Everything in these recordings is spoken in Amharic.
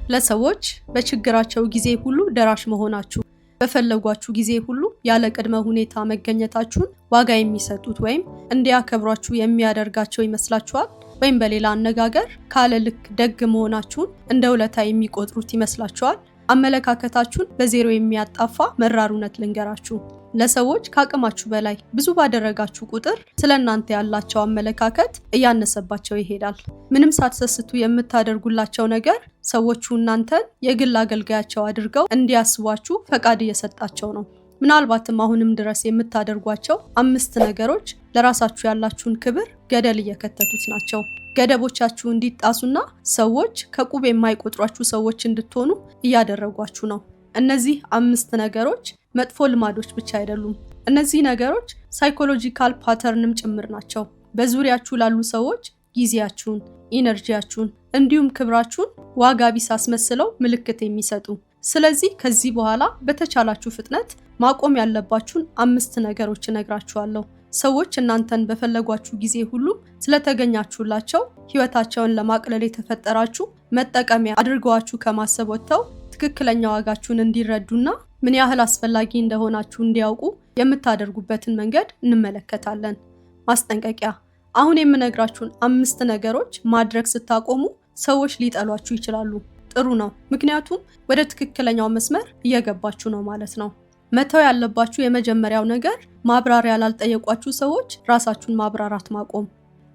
ለሰዎች በችግራቸው ጊዜ ሁሉ ደራሽ መሆናችሁ፣ በፈለጓችሁ ጊዜ ሁሉ ያለ ቅድመ ሁኔታ መገኘታችሁን ዋጋ የሚሰጡት ወይም እንዲያከብሯችሁ የሚያደርጋቸው ይመስላችኋል? ወይም በሌላ አነጋገር ካለ ልክ ደግ መሆናችሁን እንደ ውለታ የሚቆጥሩት ይመስላችኋል? አመለካከታችሁን በዜሮ የሚያጣፋ መራር እውነት ልንገራችሁ። ለሰዎች ከአቅማችሁ በላይ ብዙ ባደረጋችሁ ቁጥር ስለእናንተ ያላቸው አመለካከት እያነሰባቸው ይሄዳል። ምንም ሳትሰስቱ የምታደርጉላቸው ነገር ሰዎቹ እናንተን የግል አገልጋያቸው አድርገው እንዲያስቧችሁ ፈቃድ እየሰጣቸው ነው። ምናልባትም አሁንም ድረስ የምታደርጓቸው 5 ነገሮች ለራሳችሁ ያላችሁን ክብር ገደል እየከተቱት ናቸው። ገደቦቻችሁ እንዲጣሱና ሰዎች ከቁብ የማይቆጥሯችሁ ሰዎች እንድትሆኑ እያደረጓችሁ ነው። እነዚህ 5 ነገሮች መጥፎ ልማዶች ብቻ አይደሉም። እነዚህ ነገሮች ሳይኮሎጂካል ፓተርንም ጭምር ናቸው። በዙሪያችሁ ላሉ ሰዎች ጊዜያችሁን፣ ኢነርጂያችሁን እንዲሁም ክብራችሁን ዋጋ ቢስ አስመስለው ምልክት የሚሰጡ። ስለዚህ ከዚህ በኋላ በተቻላችሁ ፍጥነት ማቆም ያለባችሁን 5 ነገሮች እነግራችኋለሁ። ሰዎች እናንተን በፈለጓችሁ ጊዜ ሁሉ ስለተገኛችሁላቸው ህይወታቸውን ለማቅለል የተፈጠራችሁ መጠቀሚያ አድርገዋችሁ ከማሰብ ወጥተው ትክክለኛ ዋጋችሁን እንዲረዱና ምን ያህል አስፈላጊ እንደሆናችሁ እንዲያውቁ የምታደርጉበትን መንገድ እንመለከታለን። ማስጠንቀቂያ፣ አሁን የምነግራችሁን 5 ነገሮች ማድረግ ስታቆሙ ሰዎች ሊጠሏችሁ ይችላሉ። ጥሩ ነው፣ ምክንያቱም ወደ ትክክለኛው መስመር እየገባችሁ ነው ማለት ነው። መተው ያለባችሁ የመጀመሪያው ነገር ማብራሪያ ላልጠየቋችሁ ሰዎች ራሳችሁን ማብራራት ማቆም።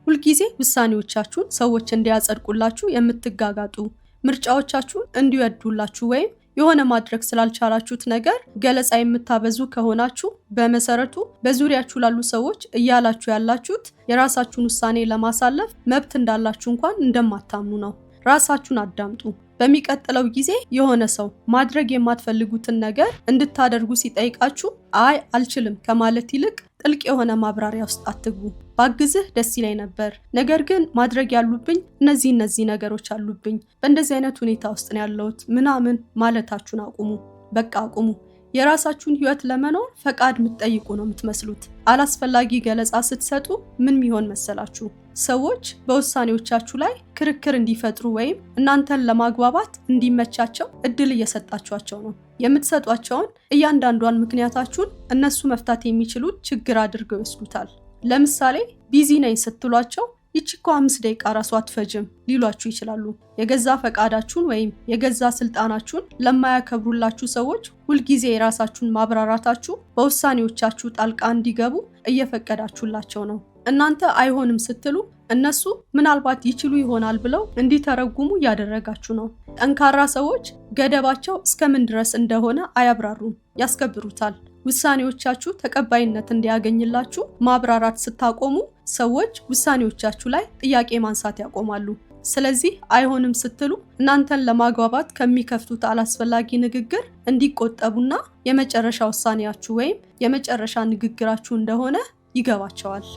ሁልጊዜ ውሳኔዎቻችሁን ሰዎች እንዲያጸድቁላችሁ የምትጋጋጡ፣ ምርጫዎቻችሁን እንዲወዱላችሁ ወይም የሆነ ማድረግ ስላልቻላችሁት ነገር ገለጻ የምታበዙ ከሆናችሁ በመሰረቱ በዙሪያችሁ ላሉ ሰዎች እያላችሁ ያላችሁት የራሳችሁን ውሳኔ ለማሳለፍ መብት እንዳላችሁ እንኳን እንደማታምኑ ነው። ራሳችሁን አዳምጡ። በሚቀጥለው ጊዜ የሆነ ሰው ማድረግ የማትፈልጉትን ነገር እንድታደርጉ ሲጠይቃችሁ አይ አልችልም ከማለት ይልቅ ጥልቅ የሆነ ማብራሪያ ውስጥ አትግቡ። ባግዝህ ደስ ይለኝ ነበር፣ ነገር ግን ማድረግ ያሉብኝ እነዚህ ነገሮች አሉብኝ፣ በእንደዚህ አይነት ሁኔታ ውስጥ ነው ያለሁት ምናምን ማለታችሁን አቁሙ። በቃ አቁሙ። የራሳችሁን ህይወት ለመኖር ፈቃድ የምትጠይቁ ነው የምትመስሉት። አላስፈላጊ ገለጻ ስትሰጡ ምን ሚሆን መሰላችሁ? ሰዎች በውሳኔዎቻችሁ ላይ ክርክር እንዲፈጥሩ ወይም እናንተን ለማግባባት እንዲመቻቸው እድል እየሰጣችኋቸው ነው። የምትሰጧቸውን እያንዳንዷን ምክንያታችሁን እነሱ መፍታት የሚችሉት ችግር አድርገው ይወስዱታል። ለምሳሌ ቢዚ ነኝ ስትሏቸው ይቺ እኮ 5 ደቂቃ ራሱ አትፈጅም ሊሏችሁ ይችላሉ። የገዛ ፈቃዳችሁን ወይም የገዛ ስልጣናችሁን ለማያከብሩላችሁ ሰዎች ሁልጊዜ የራሳችሁን ማብራራታችሁ በውሳኔዎቻችሁ ጣልቃ እንዲገቡ እየፈቀዳችሁላቸው ነው። እናንተ አይሆንም ስትሉ እነሱ ምናልባት ይችሉ ይሆናል ብለው እንዲተረጉሙ እያደረጋችሁ ነው። ጠንካራ ሰዎች ገደባቸው እስከምን ድረስ እንደሆነ አያብራሩም፣ ያስከብሩታል። ውሳኔዎቻችሁ ተቀባይነት እንዲያገኝላችሁ ማብራራት ስታቆሙ ሰዎች ውሳኔዎቻችሁ ላይ ጥያቄ ማንሳት ያቆማሉ። ስለዚህ አይሆንም ስትሉ እናንተን ለማግባባት ከሚከፍቱት አላስፈላጊ ንግግር እንዲቆጠቡና የመጨረሻ ውሳኔያችሁ ወይም የመጨረሻ ንግግራችሁ እንደሆነ ይገባቸዋል።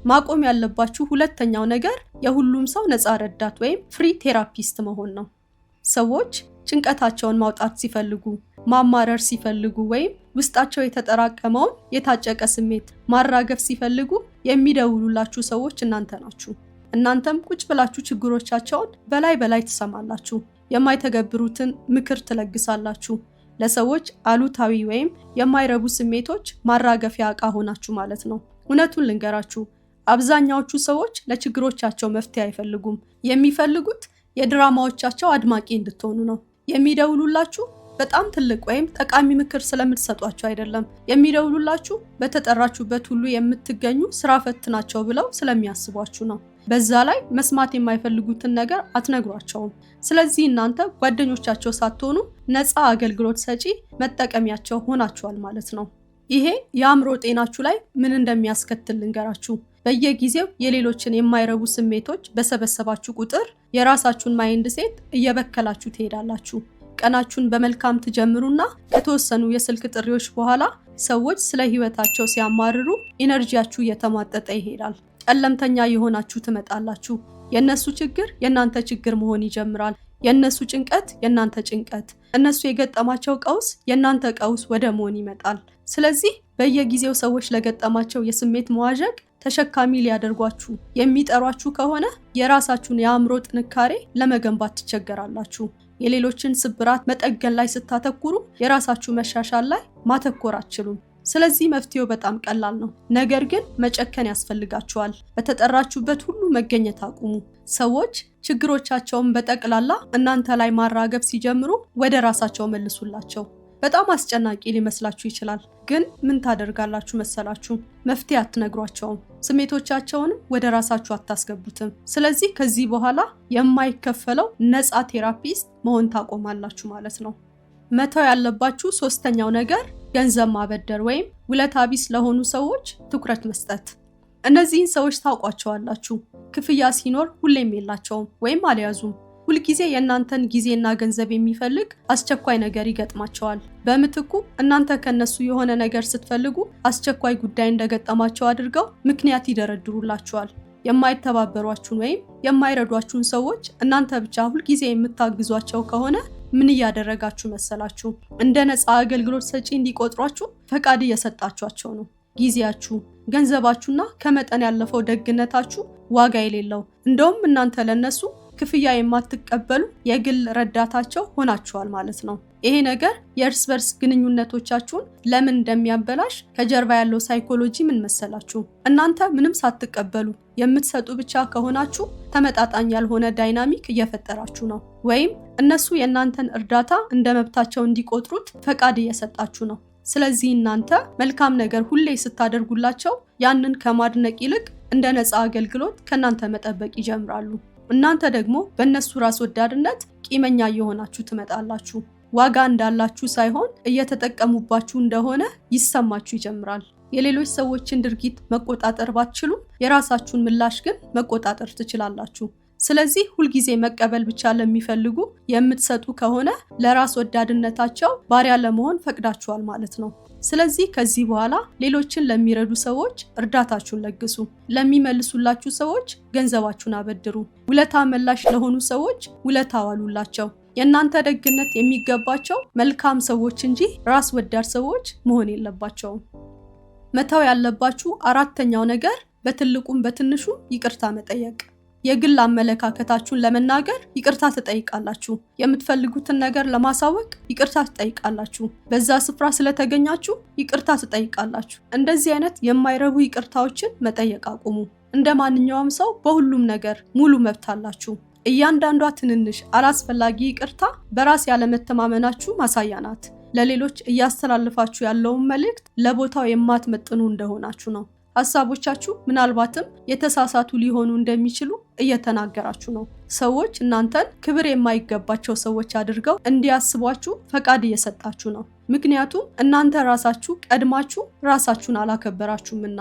ማቆም ያለባችሁ ሁለተኛው ነገር የሁሉም ሰው ነፃ ረዳት ወይም ፍሪ ቴራፒስት መሆን ነው። ሰዎች ጭንቀታቸውን ማውጣት ሲፈልጉ፣ ማማረር ሲፈልጉ ወይም ውስጣቸው የተጠራቀመውን የታጨቀ ስሜት ማራገፍ ሲፈልጉ የሚደውሉላችሁ ሰዎች እናንተ ናችሁ። እናንተም ቁጭ ብላችሁ ችግሮቻቸውን በላይ ትሰማላችሁ። የማይተገብሩትን ምክር ትለግሳላችሁ። ለሰዎች አሉታዊ ወይም የማይረቡ ስሜቶች ማራገፊያ ዕቃ ሆናችሁ ማለት ነው። እውነቱን ልንገራችሁ፣ አብዛኛዎቹ ሰዎች ለችግሮቻቸው መፍትሄ አይፈልጉም። የሚፈልጉት የድራማዎቻቸው አድማቂ እንድትሆኑ ነው። የሚደውሉላችሁ በጣም ትልቅ ወይም ጠቃሚ ምክር ስለምትሰጧቸው አይደለም። የሚደውሉላችሁ በተጠራችሁበት ሁሉ የምትገኙ ስራ ፈት ናቸው ብለው ስለሚያስቧችሁ ነው። በዛ ላይ መስማት የማይፈልጉትን ነገር አትነግሯቸውም። ስለዚህ እናንተ ጓደኞቻቸው ሳትሆኑ ነፃ አገልግሎት ሰጪ መጠቀሚያቸው ሆናችኋል ማለት ነው። ይሄ የአእምሮ ጤናችሁ ላይ ምን እንደሚያስከትል ልንገራችሁ። በየጊዜው የሌሎችን የማይረቡ ስሜቶች በሰበሰባችሁ ቁጥር የራሳችሁን ማይንድ ሴት እየበከላችሁ ትሄዳላችሁ። ቀናችሁን በመልካም ትጀምሩና ከተወሰኑ የስልክ ጥሪዎች በኋላ ሰዎች ስለ ህይወታቸው ሲያማርሩ ኢነርጂያችሁ እየተሟጠጠ ይሄዳል። ጨለምተኛ የሆናችሁ ትመጣላችሁ። የነሱ ችግር የናንተ ችግር መሆን ይጀምራል። የነሱ ጭንቀት የናንተ ጭንቀት፣ እነሱ የገጠማቸው ቀውስ የናንተ ቀውስ ወደ መሆን ይመጣል። ስለዚህ በየጊዜው ሰዎች ለገጠማቸው የስሜት መዋዠቅ ተሸካሚ ሊያደርጓችሁ የሚጠሯችሁ ከሆነ የራሳችሁን የአእምሮ ጥንካሬ ለመገንባት ትቸገራላችሁ። የሌሎችን ስብራት መጠገን ላይ ስታተኩሩ የራሳችሁ መሻሻል ላይ ማተኮር አትችሉም። ስለዚህ መፍትሄው በጣም ቀላል ነው። ነገር ግን መጨከን ያስፈልጋችኋል። በተጠራችሁበት ሁሉ መገኘት አቁሙ። ሰዎች ችግሮቻቸውን በጠቅላላ እናንተ ላይ ማራገብ ሲጀምሩ ወደ ራሳቸው መልሱላቸው። በጣም አስጨናቂ ሊመስላችሁ ይችላል፣ ግን ምን ታደርጋላችሁ መሰላችሁ? መፍትሄ አትነግሯቸውም። ስሜቶቻቸውንም ወደ ራሳችሁ አታስገቡትም። ስለዚህ ከዚህ በኋላ የማይከፈለው ነፃ ቴራፒስት መሆን ታቆማላችሁ ማለት ነው። መተው ያለባችሁ ሶስተኛው ነገር ገንዘብ ማበደር ወይም ውለታ ቢስ ለሆኑ ሰዎች ትኩረት መስጠት። እነዚህን ሰዎች ታውቋቸዋላችሁ። ክፍያ ሲኖር ሁሌም የላቸውም ወይም አልያዙም። ሁልጊዜ የእናንተን ጊዜና ገንዘብ የሚፈልግ አስቸኳይ ነገር ይገጥማቸዋል። በምትኩ እናንተ ከነሱ የሆነ ነገር ስትፈልጉ አስቸኳይ ጉዳይ እንደገጠማቸው አድርገው ምክንያት ይደረድሩላችኋል። የማይተባበሯችሁን ወይም የማይረዷችሁን ሰዎች እናንተ ብቻ ሁልጊዜ የምታግዟቸው ከሆነ ምን እያደረጋችሁ መሰላችሁ? እንደ ነፃ አገልግሎት ሰጪ እንዲቆጥሯችሁ ፈቃድ እየሰጣችኋቸው ነው። ጊዜያችሁ፣ ገንዘባችሁና ከመጠን ያለፈው ደግነታችሁ ዋጋ የሌለው፣ እንደውም እናንተ ለነሱ ክፍያ የማትቀበሉ የግል ረዳታቸው ሆናችኋል ማለት ነው። ይሄ ነገር የእርስ በርስ ግንኙነቶቻችሁን ለምን እንደሚያበላሽ ከጀርባ ያለው ሳይኮሎጂ ምን መሰላችሁ? እናንተ ምንም ሳትቀበሉ የምትሰጡ ብቻ ከሆናችሁ ተመጣጣኝ ያልሆነ ዳይናሚክ እየፈጠራችሁ ነው። ወይም እነሱ የእናንተን እርዳታ እንደ መብታቸው እንዲቆጥሩት ፈቃድ እየሰጣችሁ ነው። ስለዚህ እናንተ መልካም ነገር ሁሌ ስታደርጉላቸው ያንን ከማድነቅ ይልቅ እንደ ነፃ አገልግሎት ከእናንተ መጠበቅ ይጀምራሉ። እናንተ ደግሞ በእነሱ ራስ ወዳድነት ቂመኛ እየሆናችሁ ትመጣላችሁ። ዋጋ እንዳላችሁ ሳይሆን እየተጠቀሙባችሁ እንደሆነ ይሰማችሁ ይጀምራል። የሌሎች ሰዎችን ድርጊት መቆጣጠር ባትችሉ የራሳችሁን ምላሽ ግን መቆጣጠር ትችላላችሁ። ስለዚህ ሁልጊዜ መቀበል ብቻ ለሚፈልጉ የምትሰጡ ከሆነ ለራስ ወዳድነታቸው ባሪያ ለመሆን ፈቅዳችኋል ማለት ነው። ስለዚህ ከዚህ በኋላ ሌሎችን ለሚረዱ ሰዎች እርዳታችሁን ለግሱ። ለሚመልሱላችሁ ሰዎች ገንዘባችሁን አበድሩ። ውለታ መላሽ ለሆኑ ሰዎች ውለታ ዋሉላቸው። የእናንተ ደግነት የሚገባቸው መልካም ሰዎች እንጂ ራስ ወዳድ ሰዎች መሆን የለባቸውም። መተው ያለባችሁ አራተኛው ነገር በትልቁም በትንሹ ይቅርታ መጠየቅ። የግል አመለካከታችሁን ለመናገር ይቅርታ ትጠይቃላችሁ። የምትፈልጉትን ነገር ለማሳወቅ ይቅርታ ትጠይቃላችሁ። በዛ ስፍራ ስለተገኛችሁ ይቅርታ ትጠይቃላችሁ። እንደዚህ አይነት የማይረቡ ይቅርታዎችን መጠየቅ አቁሙ። እንደ ማንኛውም ሰው በሁሉም ነገር ሙሉ መብት አላችሁ። እያንዳንዷ ትንንሽ አላስፈላጊ ይቅርታ በራስ ያለመተማመናችሁ ማሳያ ናት። ለሌሎች እያስተላልፋችሁ ያለውን መልእክት ለቦታው የማትመጥኑ እንደሆናችሁ ነው። ሐሳቦቻችሁ ምናልባትም የተሳሳቱ ሊሆኑ እንደሚችሉ እየተናገራችሁ ነው። ሰዎች እናንተን ክብር የማይገባቸው ሰዎች አድርገው እንዲያስቧችሁ ፈቃድ እየሰጣችሁ ነው። ምክንያቱም እናንተ ራሳችሁ ቀድማችሁ ራሳችሁን አላከበራችሁምና።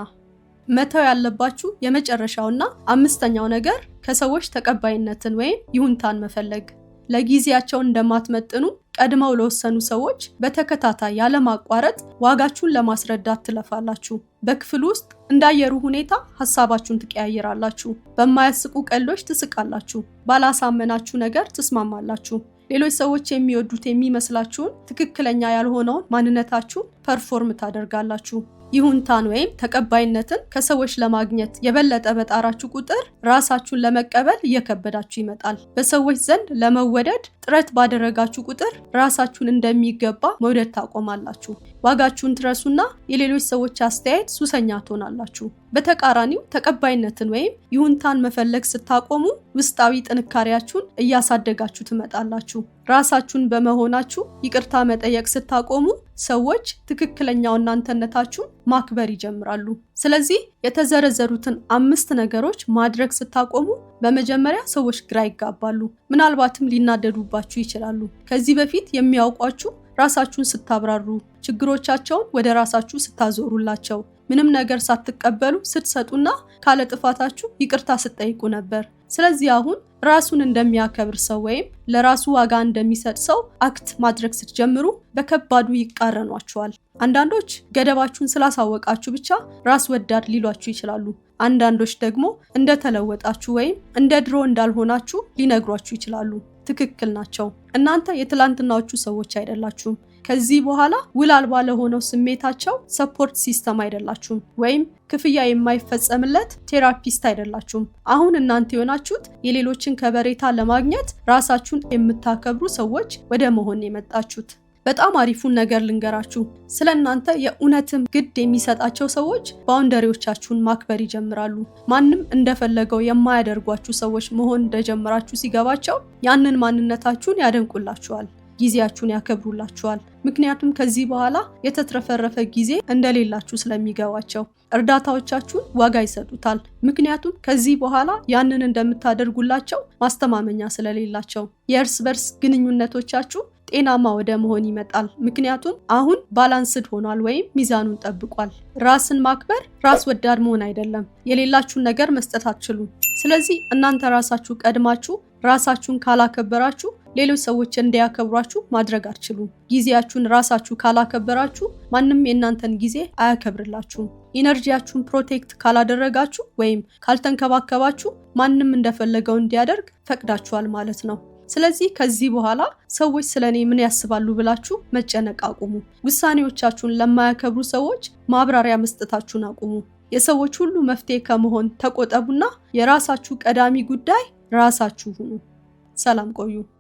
መተው ያለባችሁ የመጨረሻውና አምስተኛው ነገር ከሰዎች ተቀባይነትን ወይም ይሁንታን መፈለግ። ለጊዜያቸው እንደማትመጥኑ ቀድመው ለወሰኑ ሰዎች በተከታታይ ያለማቋረጥ ዋጋችሁን ለማስረዳት ትለፋላችሁ። በክፍል ውስጥ እንዳየሩ ሁኔታ ሐሳባችሁን ትቀያየራላችሁ። በማያስቁ ቀልዶች ትስቃላችሁ። ባላሳመናችሁ ነገር ትስማማላችሁ። ሌሎች ሰዎች የሚወዱት የሚመስላችሁን ትክክለኛ ያልሆነውን ማንነታችሁን ፐርፎርም ታደርጋላችሁ። ይሁንታን ወይም ተቀባይነትን ከሰዎች ለማግኘት የበለጠ በጣራችሁ ቁጥር ራሳችሁን ለመቀበል እየከበዳችሁ ይመጣል። በሰዎች ዘንድ ለመወደድ ጥረት ባደረጋችሁ ቁጥር ራሳችሁን እንደሚገባ መውደድ ታቆማላችሁ። ዋጋችሁን ትረሱና የሌሎች ሰዎች አስተያየት ሱሰኛ ትሆናላችሁ። በተቃራኒው ተቀባይነትን ወይም ይሁንታን መፈለግ ስታቆሙ ውስጣዊ ጥንካሬያችሁን እያሳደጋችሁ ትመጣላችሁ። ራሳችሁን በመሆናችሁ ይቅርታ መጠየቅ ስታቆሙ ሰዎች ትክክለኛው እናንተነታችሁን ማክበር ይጀምራሉ። ስለዚህ የተዘረዘሩትን 5 ነገሮች ማድረግ ስታቆሙ በመጀመሪያ ሰዎች ግራ ይጋባሉ፣ ምናልባትም ሊናደዱባችሁ ይችላሉ። ከዚህ በፊት የሚያውቋችሁ ራሳችሁን ስታብራሩ፣ ችግሮቻቸውን ወደ ራሳችሁ ስታዞሩላቸው፣ ምንም ነገር ሳትቀበሉ ስትሰጡና ካለ ጥፋታችሁ ይቅርታ ስትጠይቁ ነበር። ስለዚህ አሁን ራሱን እንደሚያከብር ሰው ወይም ለራሱ ዋጋ እንደሚሰጥ ሰው አክት ማድረግ ስትጀምሩ በከባዱ ይቃረኗችኋል። አንዳንዶች ገደባችሁን ስላሳወቃችሁ ብቻ ራስ ወዳድ ሊሏችሁ ይችላሉ። አንዳንዶች ደግሞ እንደተለወጣችሁ ወይም እንደ ድሮ እንዳልሆናችሁ ሊነግሯችሁ ይችላሉ። ትክክል ናቸው። እናንተ የትላንትናዎቹ ሰዎች አይደላችሁም። ከዚህ በኋላ ውል አልባ ለሆነው ስሜታቸው ሰፖርት ሲስተም አይደላችሁም፣ ወይም ክፍያ የማይፈጸምለት ቴራፒስት አይደላችሁም። አሁን እናንተ የሆናችሁት የሌሎችን ከበሬታ ለማግኘት ራሳችሁን የምታከብሩ ሰዎች ወደ መሆን የመጣችሁት። በጣም አሪፉን ነገር ልንገራችሁ። ስለ እናንተ የእውነትም ግድ የሚሰጣቸው ሰዎች ባውንደሪዎቻችሁን ማክበር ይጀምራሉ። ማንም እንደፈለገው የማያደርጓችሁ ሰዎች መሆን እንደጀመራችሁ ሲገባቸው ያንን ማንነታችሁን ያደንቁላችኋል፣ ጊዜያችሁን ያከብሩላችኋል። ምክንያቱም ከዚህ በኋላ የተትረፈረፈ ጊዜ እንደሌላችሁ ስለሚገባቸው እርዳታዎቻችሁን ዋጋ ይሰጡታል። ምክንያቱም ከዚህ በኋላ ያንን እንደምታደርጉላቸው ማስተማመኛ ስለሌላቸው የእርስ በርስ ግንኙነቶቻችሁ ጤናማ ወደ መሆን ይመጣል። ምክንያቱም አሁን ባላንስድ ሆኗል ወይም ሚዛኑን ጠብቋል። ራስን ማክበር ራስ ወዳድ መሆን አይደለም። የሌላችሁን ነገር መስጠት አትችሉም። ስለዚህ እናንተ ራሳችሁ ቀድማችሁ ራሳችሁን ካላከበራችሁ ሌሎች ሰዎች እንዲያከብሯችሁ ማድረግ አትችሉም። ጊዜያችሁን ራሳችሁ ካላከበራችሁ ማንም የእናንተን ጊዜ አያከብርላችሁም። ኢነርጂያችሁን ፕሮቴክት ካላደረጋችሁ ወይም ካልተንከባከባችሁ ማንም እንደፈለገው እንዲያደርግ ፈቅዳችኋል ማለት ነው። ስለዚህ ከዚህ በኋላ ሰዎች ስለኔ ምን ያስባሉ ብላችሁ መጨነቅ አቁሙ። ውሳኔዎቻችሁን ለማያከብሩ ሰዎች ማብራሪያ መስጠታችሁን አቁሙ። የሰዎች ሁሉ መፍትሄ ከመሆን ተቆጠቡና የራሳችሁ ቀዳሚ ጉዳይ ራሳችሁ ሁኑ። ሰላም ቆዩ።